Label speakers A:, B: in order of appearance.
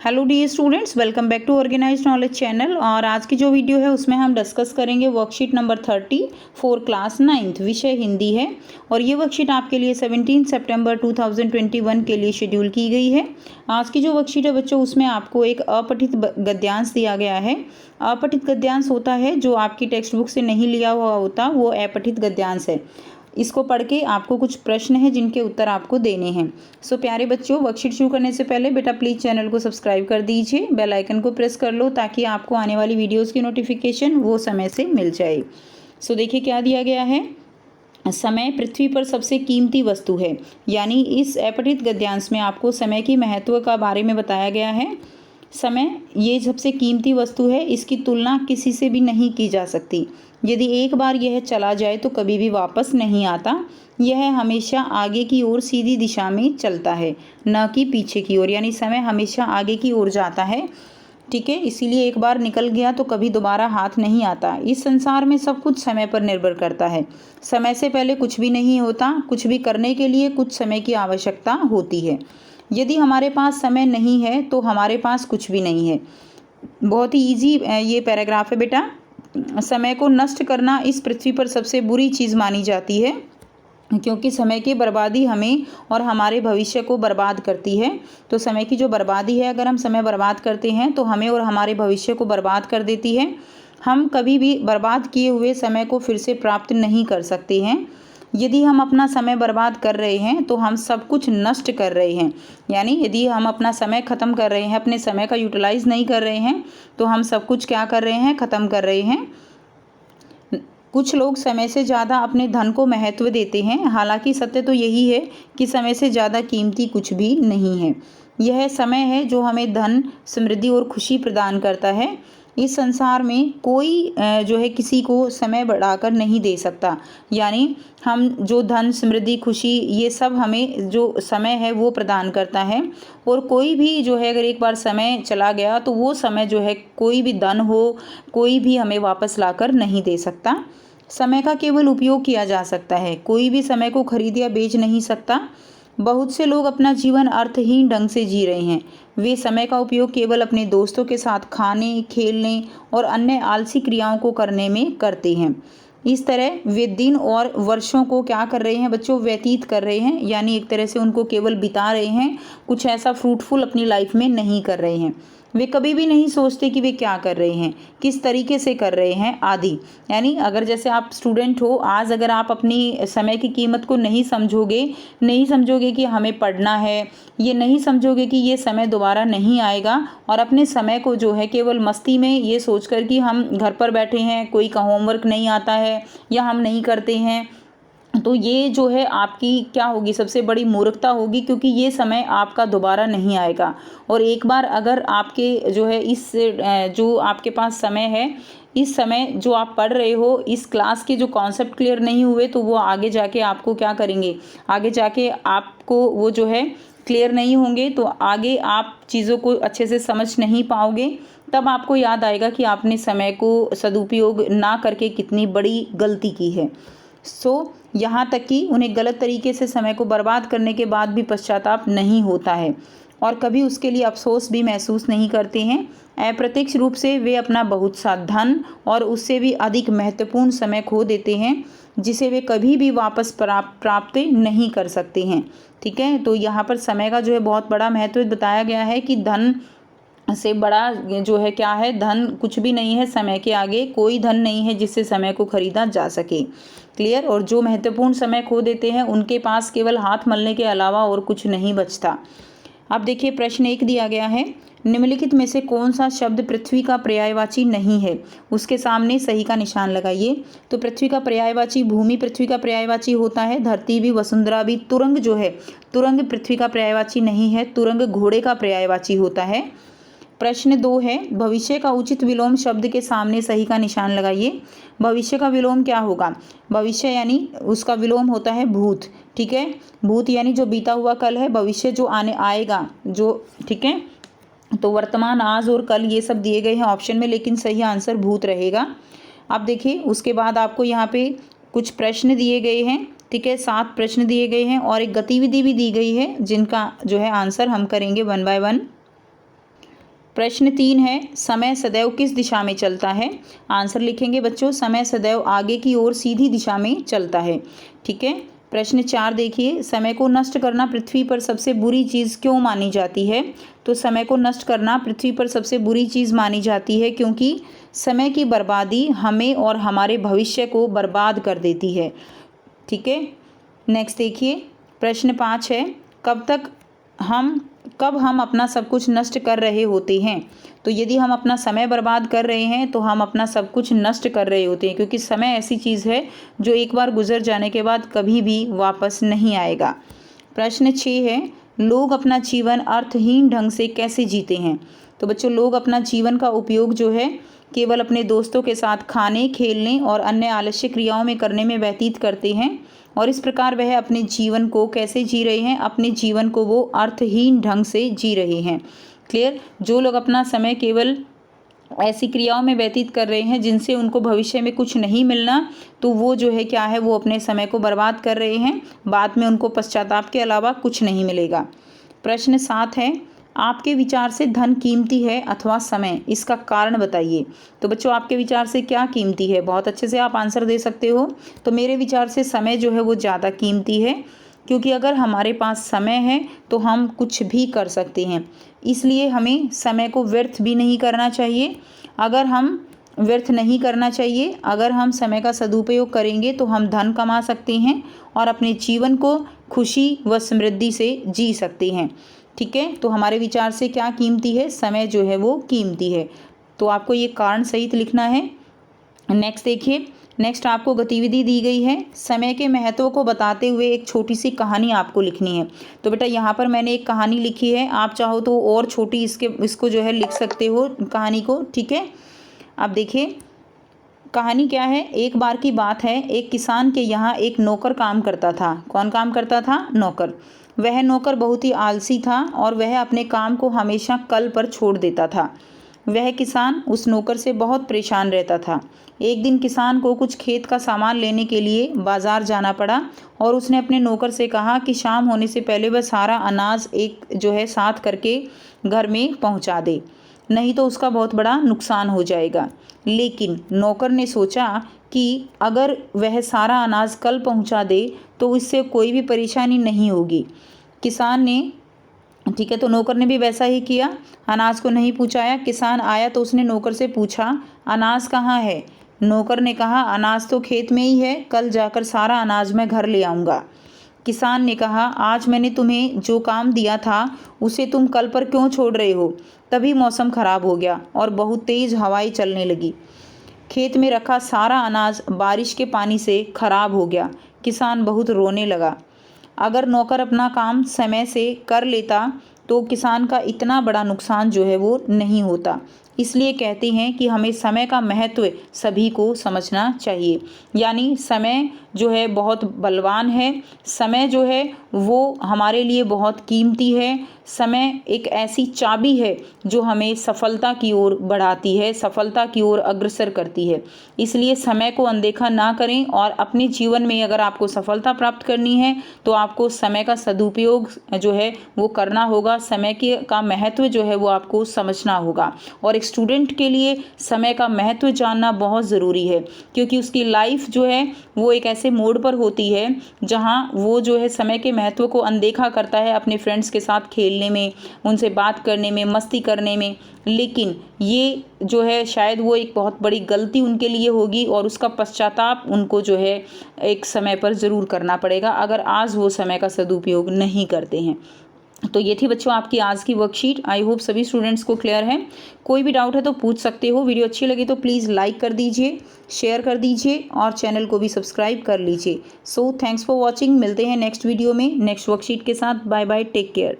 A: Hello dear students, welcome back to organised knowledge channel. और आज की जो वीडियो है उसमें हम डिस्कस करेंगे worksheet number 30 for class 9th, विषय हिंदी है। और ये वर्कशीट आपके लिए 17 सितंबर 2021 के लिए शेड्यूल की गई है। आज की जो वर्कशीट है बच्चों, उसमें आपको एक अपठित गद्यांश दिया गया है। अपठित गद्यांश होता है जो आपकी टेक्स्ट बुक से नहीं लिया हुआ होता, वो अपठित गद्यांश है। इसको पढ़ के आपको कुछ प्रश्न हैं जिनके उत्तर आपको देने हैं। सो प्यारे बच्चों, वर्कशीट शुरू करने से पहले बेटा प्लीज़ चैनल को सब्सक्राइब कर दीजिए, बेल आइकन को प्रेस कर लो ताकि आपको आने वाली वीडियोस की नोटिफिकेशन वो समय से मिल जाए। सो देखिए क्या दिया गया है। समय पृथ्वी पर सबसे कीमती वस्तु है, यानी इस अपठित गद्यांश में आपको समय की महत्व का बारे में बताया गया है। समय ये सबसे कीमती वस्तु है, इसकी तुलना किसी से भी नहीं की जा सकती। यदि एक बार यह चला जाए तो कभी भी वापस नहीं आता। यह हमेशा आगे की ओर सीधी दिशा में चलता है, न कि पीछे की ओर, यानी समय हमेशा आगे की ओर जाता है। ठीक है, इसीलिए एक बार निकल गया तो कभी दोबारा हाथ नहीं आता। इस संसार में सब कुछ समय पर निर्भर करता है। समय से पहले कुछ भी नहीं होता। कुछ भी करने के लिए कुछ समय की आवश्यकता होती है। यदि हमारे पास समय नहीं है तो हमारे पास कुछ भी नहीं है। बहुत ही ईजी ये पैराग्राफ है बेटा। समय को नष्ट करना इस पृथ्वी पर सबसे बुरी चीज़ मानी जाती है, क्योंकि समय की बर्बादी हमें और हमारे भविष्य को बर्बाद करती है। तो समय की जो बर्बादी है, अगर हम समय बर्बाद करते हैं तो हमें और हमारे भविष्य को बर्बाद कर देती है। हम कभी भी बर्बाद किए हुए समय को फिर से प्राप्त नहीं कर सकते हैं। यदि हम अपना समय बर्बाद कर रहे हैं तो हम सब कुछ नष्ट कर रहे हैं। यानी यदि हम अपना समय ख़त्म कर रहे हैं, अपने समय का यूटिलाइज़ नहीं कर रहे हैं, तो हम सब कुछ क्या कर रहे हैं, ख़त्म कर रहे हैं। कुछ लोग समय से ज़्यादा अपने धन को महत्व देते हैं, हालांकि सत्य तो यही है कि समय से ज़्यादा कीमती कुछ भी नहीं है। यह समय है जो हमें धन, समृद्धि और खुशी प्रदान करता है। इस संसार में कोई जो है किसी को समय बढ़ाकर नहीं दे सकता। यानी हम जो धन, समृद्धि, खुशी, ये सब हमें जो समय है वो प्रदान करता है। और कोई भी जो है, अगर एक बार समय चला गया तो वो समय जो है, कोई भी धन हो, कोई भी हमें वापस लाकर नहीं दे सकता। समय का केवल उपयोग किया जा सकता है, कोई भी समय को खरीद या बेच नहीं सकता। बहुत से लोग अपना जीवन अर्थहीन ढंग से जी रहे हैं। वे समय का उपयोग केवल अपने दोस्तों के साथ खाने, खेलने और अन्य आलसी क्रियाओं को करने में करते हैं। इस तरह वे दिन और वर्षों को क्या कर रहे हैं बच्चों, व्यतीत कर रहे हैं, यानी एक तरह से उनको केवल बिता रहे हैं। कुछ ऐसा फ्रूटफुल अपनी लाइफ में नहीं कर रहे हैं। वे कभी भी नहीं सोचते कि वे क्या कर रहे हैं, किस तरीके से कर रहे हैं आदि। यानी अगर जैसे आप स्टूडेंट हो, आज अगर आप अपनी समय की कीमत को नहीं समझोगे कि हमें पढ़ना है, ये नहीं समझोगे कि ये समय दोबारा नहीं आएगा, और अपने समय को जो है केवल मस्ती में ये सोचकर कि हम घर पर बैठे हैं, कोई का होमवर्क नहीं आता है या हम नहीं करते हैं, तो ये जो है आपकी क्या होगी, सबसे बड़ी मूर्खता होगी, क्योंकि ये समय आपका दोबारा नहीं आएगा। और एक बार अगर आपके जो है इस जो आपके पास समय है, इस समय जो आप पढ़ रहे हो, इस क्लास के जो कॉन्सेप्ट क्लियर नहीं हुए तो वो आगे जाके आपको क्या करेंगे, आगे जाके आपको वो जो है क्लियर नहीं होंगे, तो आगे आप चीज़ों को अच्छे से समझ नहीं पाओगे। तब आपको याद आएगा कि आपने समय को सदुपयोग ना करके कितनी बड़ी गलती की है। यहाँ तक कि उन्हें गलत तरीके से समय को बर्बाद करने के बाद भी पश्चाताप नहीं होता है और कभी उसके लिए अफसोस भी महसूस नहीं करते हैं। अप्रत्यक्ष रूप से वे अपना बहुत सा धन और उससे भी अधिक महत्वपूर्ण समय खो देते हैं, जिसे वे कभी भी वापस प्राप्त नहीं कर सकते हैं। ठीक है, तो यहाँ पर समय का जो है बहुत बड़ा महत्व बताया गया है कि धन से बड़ा जो है क्या है, धन कुछ भी नहीं है। समय के आगे कोई धन नहीं है जिससे समय को खरीदा जा सके। क्लियर। और जो महत्वपूर्ण समय खो देते हैं उनके पास केवल हाथ मलने के अलावा और कुछ नहीं बचता। अब देखिए प्रश्न 1 दिया गया है, निम्नलिखित में से कौन सा शब्द पृथ्वी का पर्यायवाची नहीं है, उसके सामने सही का निशान लगाइए। तो पृथ्वी का पर्यायवाची, भूमि पृथ्वी का पर्यायवाची होता है, धरती भी, वसुंधरा भी। तुरंग जो है, तुरंग पृथ्वी का पर्यायवाची नहीं है, तुरंग घोड़े का पर्यायवाची होता है। प्रश्न 2 है, भविष्य का उचित विलोम शब्द के सामने सही का निशान लगाइए। भविष्य का विलोम क्या होगा, भविष्य यानी उसका विलोम होता है भूत। ठीक है, भूत यानी जो बीता हुआ कल है, भविष्य जो आने आएगा जो। ठीक है, तो वर्तमान, आज और कल ये सब दिए गए हैं ऑप्शन में, लेकिन सही आंसर भूत रहेगा। अब देखिए उसके बाद आपको यहाँ पे कुछ प्रश्न दिए गए हैं। ठीक है, 7 प्रश्न दिए गए हैं और एक गतिविधि भी दी गई है, जिनका जो है आंसर हम करेंगे 1 बाय 1। प्रश्न 3 है, समय सदैव किस दिशा में चलता है? आंसर लिखेंगे बच्चों, समय सदैव आगे की ओर सीधी दिशा में चलता है। ठीक है। प्रश्न 4 देखिए, समय को नष्ट करना पृथ्वी पर सबसे बुरी चीज़ क्यों मानी जाती है? तो समय को नष्ट करना पृथ्वी पर सबसे बुरी चीज़ मानी जाती है क्योंकि समय की बर्बादी हमें और हमारे भविष्य को बर्बाद कर देती है। ठीक है। नेक्स्ट देखिए, प्रश्न 5 है, कब हम अपना सब कुछ नष्ट कर रहे होते हैं? तो यदि हम अपना समय बर्बाद कर रहे हैं तो हम अपना सब कुछ नष्ट कर रहे होते हैं, क्योंकि समय ऐसी चीज़ है जो एक बार गुजर जाने के बाद कभी भी वापस नहीं आएगा। प्रश्न 6 है, लोग अपना जीवन अर्थहीन ढंग से कैसे जीते हैं? तो बच्चों, लोग अपना जीवन का उपयोग जो है केवल अपने दोस्तों के साथ खाने, खेलने और अन्य आलस्य क्रियाओं में करने में व्यतीत करते हैं, और इस प्रकार वह अपने जीवन को कैसे जी रहे हैं? अपने जीवन को वो अर्थहीन ढंग से जी रहे हैं। क्लियर? जो लोग अपना समय केवल ऐसी क्रियाओं में व्यतीत कर रहे हैं जिनसे उनको भविष्य में कुछ नहीं मिलना, तो वो जो है क्या है, वो अपने समय को बर्बाद कर रहे हैं। बाद में उनको पश्चाताप के अलावा कुछ नहीं मिलेगा। प्रश्न 7 है, आपके विचार से धन कीमती है अथवा समय? इसका कारण बताइए। तो बच्चों, आपके विचार से क्या कीमती है? बहुत अच्छे से आप आंसर दे सकते हो। तो मेरे विचार से समय जो है वो ज़्यादा कीमती है, क्योंकि अगर हमारे पास समय है तो हम कुछ भी कर सकते हैं। इसलिए हमें समय को व्यर्थ भी नहीं करना चाहिए। अगर हम समय का सदुपयोग करेंगे तो हम धन कमा सकते हैं और अपने जीवन को खुशी व समृद्धि से जी सकते हैं। ठीक है। तो हमारे विचार से क्या कीमती है? समय जो है वो कीमती है। तो आपको ये कारण सहित लिखना है। नेक्स्ट देखिए, नेक्स्ट आपको गतिविधि दी गई है, समय के महत्व को बताते हुए एक छोटी सी कहानी आपको लिखनी है। तो बेटा, यहाँ पर मैंने एक कहानी लिखी है, आप चाहो तो और छोटी इसको जो है लिख सकते हो कहानी को। ठीक है। अब देखिए कहानी क्या है। एक बार की बात है, एक किसान के यहाँ एक नौकर काम करता था। कौन काम करता था? नौकर। वह नौकर बहुत ही आलसी था और वह अपने काम को हमेशा कल पर छोड़ देता था। वह किसान उस नौकर से बहुत परेशान रहता था। एक दिन किसान को कुछ खेत का सामान लेने के लिए बाजार जाना पड़ा और उसने अपने नौकर से कहा कि शाम होने से पहले वह सारा अनाज एक जो है साथ करके घर में पहुंचा दे, नहीं तो उसका बहुत बड़ा नुकसान हो जाएगा। लेकिन नौकर ने सोचा कि अगर वह सारा अनाज कल पहुंचा दे तो इससे कोई भी परेशानी नहीं होगी। किसान ने, ठीक है, तो नौकर ने भी वैसा ही किया, अनाज को नहीं पहुंचाया। किसान आया तो उसने नौकर से पूछा, अनाज कहाँ है? नौकर ने कहा, अनाज तो खेत में ही है, कल जाकर सारा अनाज मैं घर ले आऊँगा। किसान ने कहा, आज मैंने तुम्हें जो काम दिया था उसे तुम कल पर क्यों छोड़ रहे हो? तभी मौसम खराब हो गया और बहुत तेज़ हवाएं चलने लगी। खेत में रखा सारा अनाज बारिश के पानी से खराब हो गया। किसान बहुत रोने लगा। अगर नौकर अपना काम समय से कर लेता तो किसान का इतना बड़ा नुकसान जो है वो नहीं होता। इसलिए कहते हैं कि हमें समय का महत्व सभी को समझना चाहिए। यानी समय जो है बहुत बलवान है, समय जो है वो हमारे लिए बहुत कीमती है। समय एक ऐसी चाबी है जो हमें सफलता की ओर बढ़ाती है, सफलता की ओर अग्रसर करती है। इसलिए समय को अनदेखा ना करें और अपने जीवन में अगर आपको सफलता प्राप्त करनी है तो आपको समय का सदुपयोग जो है वो करना होगा। समय का महत्व जो है वो आपको समझना होगा। और एक स्टूडेंट के लिए समय का महत्व जानना बहुत ज़रूरी है, क्योंकि उसकी लाइफ जो है वो एक ऐसे मोड़ पर होती है जहाँ वो जो है समय के महत्व को अनदेखा करता है अपने फ्रेंड्स के साथ खेलने में, उनसे बात करने में, मस्ती करने में। लेकिन ये जो है शायद वो एक बहुत बड़ी गलती उनके लिए होगी और उसका पश्चाताप उनको जो है एक समय पर ज़रूर करना पड़ेगा अगर आज वो समय का सदुपयोग नहीं करते हैं। तो ये थी बच्चों आपकी आज की वर्कशीट। आई होप सभी स्टूडेंट्स को क्लियर है। कोई भी डाउट है तो पूछ सकते हो। वीडियो अच्छी लगी तो प्लीज़ लाइक कर दीजिए, शेयर कर दीजिए और चैनल को भी सब्सक्राइब कर लीजिए। So thanks for watching. मिलते हैं नेक्स्ट वीडियो में नेक्स्ट वर्कशीट के साथ। Bye bye, take care.